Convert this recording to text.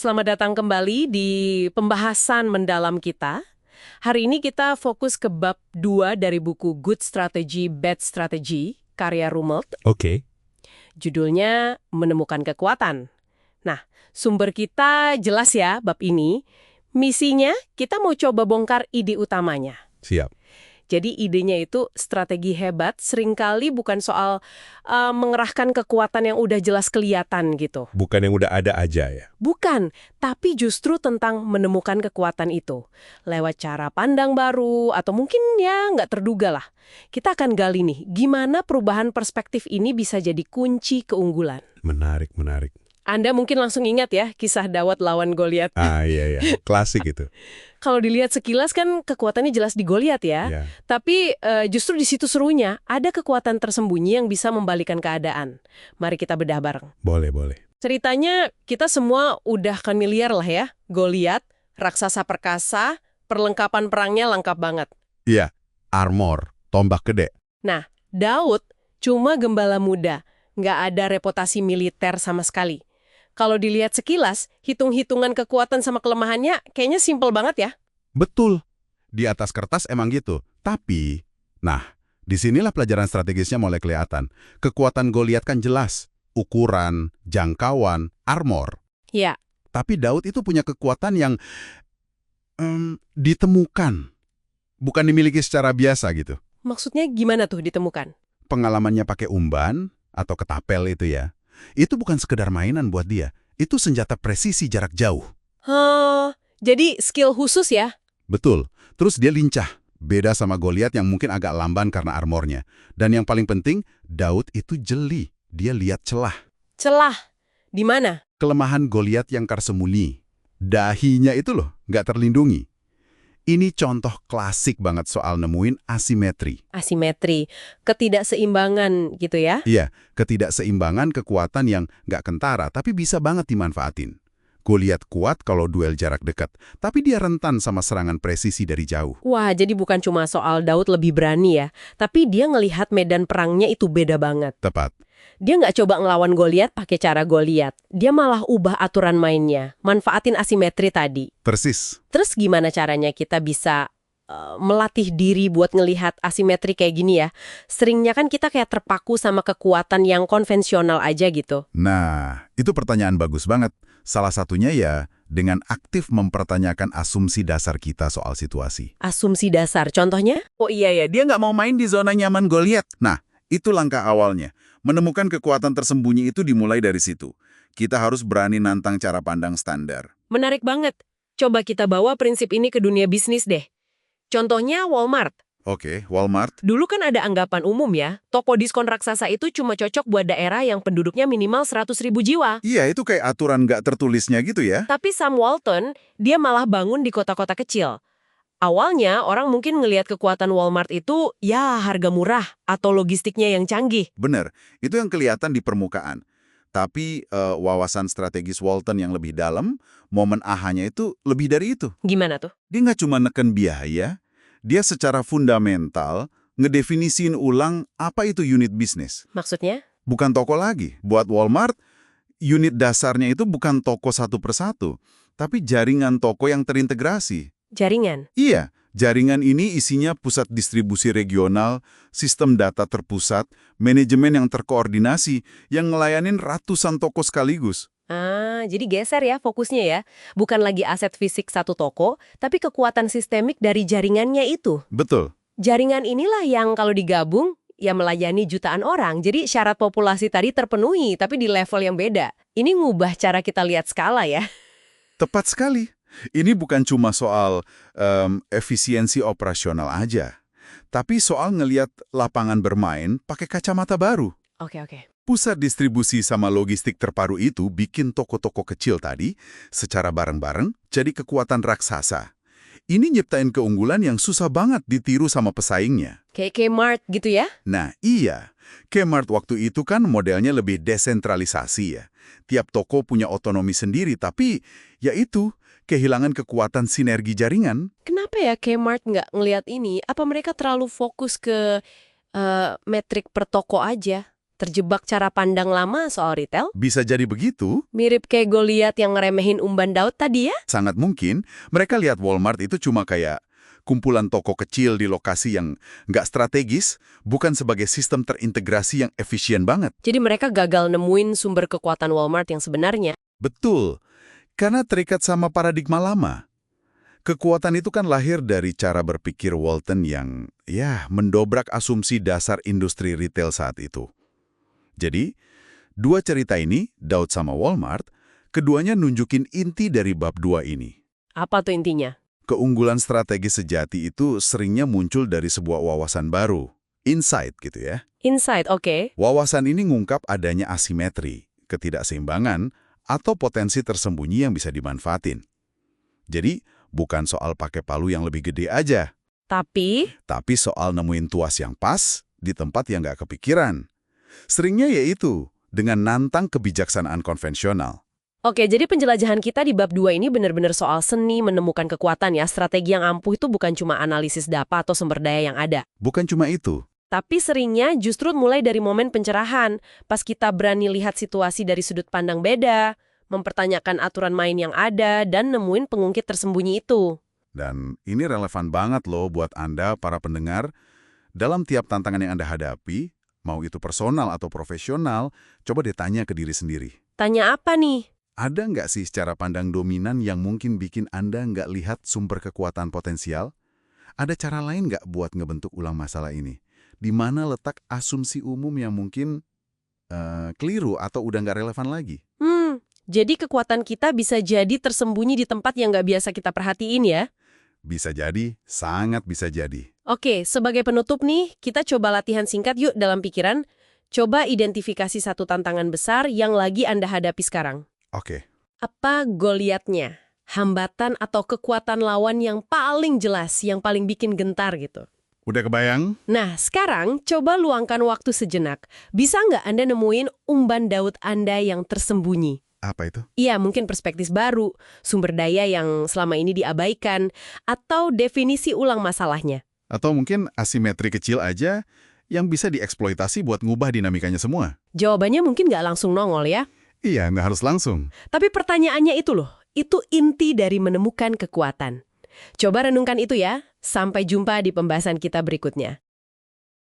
Selamat datang kembali di pembahasan mendalam kita. Hari ini kita fokus ke bab 2 dari buku Good Strategy, Bad Strategy, karya Rumelt. Oke. Judulnya Menemukan Kekuatan. Nah, sumber kita jelas ya bab ini. Misinya kita mau coba bongkar ide utamanya. Siap. Jadi idenya itu strategi hebat seringkali bukan soal mengerahkan kekuatan yang udah jelas kelihatan gitu. Bukan yang udah ada aja ya. Bukan, tapi justru tentang menemukan kekuatan itu. Lewat cara pandang baru, atau mungkin ya nggak terduga lah. Kita akan gali nih, gimana perubahan perspektif ini bisa jadi kunci keunggulan. Menarik, menarik. Anda mungkin langsung ingat ya, kisah Daud lawan Goliat. Iya. Klasik itu. Kalau dilihat sekilas kan kekuatannya jelas di Goliat ya. Iya. Tapi justru di situ serunya, ada kekuatan tersembunyi yang bisa membalikan keadaan. Mari kita bedah bareng. Boleh. Ceritanya kita semua udah familiar lah ya. Goliat, raksasa perkasa, perlengkapan perangnya lengkap banget. Iya, armor, tombak gede. Nah, Daud cuma gembala muda, nggak ada reputasi militer sama sekali. Kalau dilihat sekilas, hitung-hitungan kekuatan sama kelemahannya kayaknya simpel banget ya. Betul. Di atas kertas emang gitu. Tapi, disinilah pelajaran strategisnya mulai kelihatan. Kekuatan Goliat kan jelas. Ukuran, jangkauan, armor. Ya, Tapi Daud itu punya kekuatan yang ditemukan. Bukan dimiliki secara biasa gitu. maksudnya gimana tuh ditemukan? Pengalamannya pakai umban atau ketapel itu ya. Itu bukan sekedar mainan buat dia. Itu senjata presisi jarak jauh. Jadi skill khusus ya? Betul. Terus dia lincah. Beda sama Goliat yang mungkin agak lamban karena armornya. Dan yang paling penting, Daud itu jeli. Dia lihat celah. Celah. Di mana? Kelemahan Goliat yang karsembunyi. Dahinya itu loh, nggak terlindungi. Ini contoh klasik banget soal nemuin asimetri. Asimetri, ketidakseimbangan gitu ya? Iya, ketidakseimbangan kekuatan yang nggak kentara tapi bisa banget dimanfaatin. Goliat kuat kalau duel jarak dekat, tapi dia rentan sama serangan presisi dari jauh. Wah, jadi bukan cuma soal Daud lebih berani ya, tapi dia ngelihat medan perangnya itu beda banget. Tepat. Dia nggak coba ngelawan Goliat pakai cara Goliat. Dia malah ubah aturan mainnya, manfaatin asimetri tadi. Persis. Terus gimana caranya kita bisa melatih diri buat ngelihat asimetri kayak gini ya? Seringnya kan kita kayak terpaku sama kekuatan yang konvensional aja gitu. Nah, itu pertanyaan bagus banget. Salah satunya ya dengan aktif mempertanyakan asumsi dasar kita soal situasi. Asumsi dasar, contohnya? Oh iya ya, dia nggak mau main di zona nyaman Goliat. Nah, itu langkah awalnya. Menemukan kekuatan tersembunyi itu dimulai dari situ. Kita harus berani nantang cara pandang standar. Menarik banget. Coba kita bawa prinsip ini ke dunia bisnis deh. Contohnya Walmart. Oke, Walmart. Dulu kan ada anggapan umum ya, toko diskon raksasa itu cuma cocok buat daerah yang penduduknya minimal 100.000 jiwa. Iya, itu kayak aturan nggak tertulisnya gitu ya. Tapi Sam Walton, dia malah bangun di kota-kota kecil. Awalnya orang mungkin ngelihat kekuatan Walmart itu ya harga murah atau logistiknya yang canggih. Bener, itu yang kelihatan di permukaan. Tapi wawasan strategis Walton yang lebih dalam, momen ahanya itu lebih dari itu. Gimana tuh? Dia nggak cuma neken biaya, dia secara fundamental ngedefinisin ulang apa itu unit bisnis. Maksudnya? Bukan toko lagi. Buat Walmart, unit dasarnya itu bukan toko satu persatu, tapi jaringan toko yang terintegrasi. Jaringan. Iya, jaringan ini isinya pusat distribusi regional, sistem data terpusat, manajemen yang terkoordinasi, yang ngelayanin ratusan toko sekaligus. Jadi geser ya fokusnya ya. Bukan lagi aset fisik satu toko, tapi kekuatan sistemik dari jaringannya itu. Betul. Jaringan inilah yang kalau digabung, ya melayani jutaan orang. Jadi syarat populasi tadi terpenuhi, tapi di level yang beda. Ini ngubah cara kita lihat skala ya. Tepat sekali. Ini bukan cuma soal efisiensi operasional aja, tapi soal ngelihat lapangan bermain pakai kacamata baru. Oke. Pusat distribusi sama logistik terpadu itu bikin toko-toko kecil tadi secara bareng-bareng jadi kekuatan raksasa. Ini nyiptain keunggulan yang susah banget ditiru sama pesaingnya. Kayak Kmart gitu ya? Nah iya, Kmart waktu itu kan modelnya lebih desentralisasi ya. Tiap toko punya otonomi sendiri, tapi ya itu, kehilangan kekuatan sinergi jaringan. Kenapa ya Kmart nggak ngelihat ini? Apa mereka terlalu fokus ke metrik per toko aja? Terjebak cara pandang lama soal retail? Bisa jadi begitu. Mirip kayak Goliat yang ngeremehin umban Daud tadi ya? Sangat mungkin mereka lihat Walmart itu cuma kayak kumpulan toko kecil di lokasi yang nggak strategis, bukan sebagai sistem terintegrasi yang efisien banget. Jadi mereka gagal nemuin sumber kekuatan Walmart yang sebenarnya. Betul, karena terikat sama paradigma lama. Kekuatan itu kan lahir dari cara berpikir Walton yang, mendobrak asumsi dasar industri retail saat itu. Jadi, dua cerita ini, Daud sama Walmart, keduanya nunjukin inti dari bab 2 ini. Apa tuh intinya? Keunggulan strategi sejati itu seringnya muncul dari sebuah wawasan baru, insight gitu ya. Insight, oke. Wawasan ini ngungkap adanya asimetri, ketidakseimbangan, atau potensi tersembunyi yang bisa dimanfaatin. Jadi, bukan soal pakai palu yang lebih gede aja, Tapi, tapi soal nemuin tuas yang pas di tempat yang nggak kepikiran. Seringnya yaitu dengan nantang kebijaksanaan konvensional. oke, jadi penjelajahan kita di bab 2 ini benar-benar soal seni menemukan kekuatan ya. Strategi yang ampuh itu bukan cuma analisis data atau sumber daya yang ada. Bukan cuma itu. Tapi seringnya justru mulai dari momen pencerahan, pas kita berani lihat situasi dari sudut pandang beda, mempertanyakan aturan main yang ada, dan nemuin pengungkit tersembunyi itu. Dan ini relevan banget loh buat Anda, para pendengar. Dalam tiap tantangan yang Anda hadapi, mau itu personal atau profesional, coba deh tanya ke diri sendiri. Tanya apa nih? Ada nggak sih cara pandang dominan yang mungkin bikin Anda nggak lihat sumber kekuatan potensial? Ada cara lain nggak buat ngebentuk ulang masalah ini? Di mana letak asumsi umum yang mungkin keliru atau udah nggak relevan lagi? Jadi kekuatan kita bisa jadi tersembunyi di tempat yang nggak biasa kita perhatiin ya? Bisa jadi, sangat bisa jadi. Oke, sebagai penutup nih, kita coba latihan singkat yuk dalam pikiran. Coba identifikasi satu tantangan besar yang lagi Anda hadapi sekarang. Oke, Apa Goliatnya? Hambatan atau kekuatan lawan yang paling jelas, yang paling bikin gentar gitu. udah kebayang? Nah, sekarang coba luangkan waktu sejenak. Bisa nggak Anda nemuin umban Daud Anda yang tersembunyi? Apa itu? Iya, mungkin perspektif baru, sumber daya yang selama ini diabaikan, atau definisi ulang masalahnya. Atau mungkin asimetri kecil aja yang bisa dieksploitasi buat ngubah dinamikanya semua? Jawabannya mungkin nggak langsung nongol ya. Iya, nggak harus langsung. Tapi pertanyaannya itu loh, itu inti dari menemukan kekuatan. Coba renungkan itu ya. Sampai jumpa di pembahasan kita berikutnya.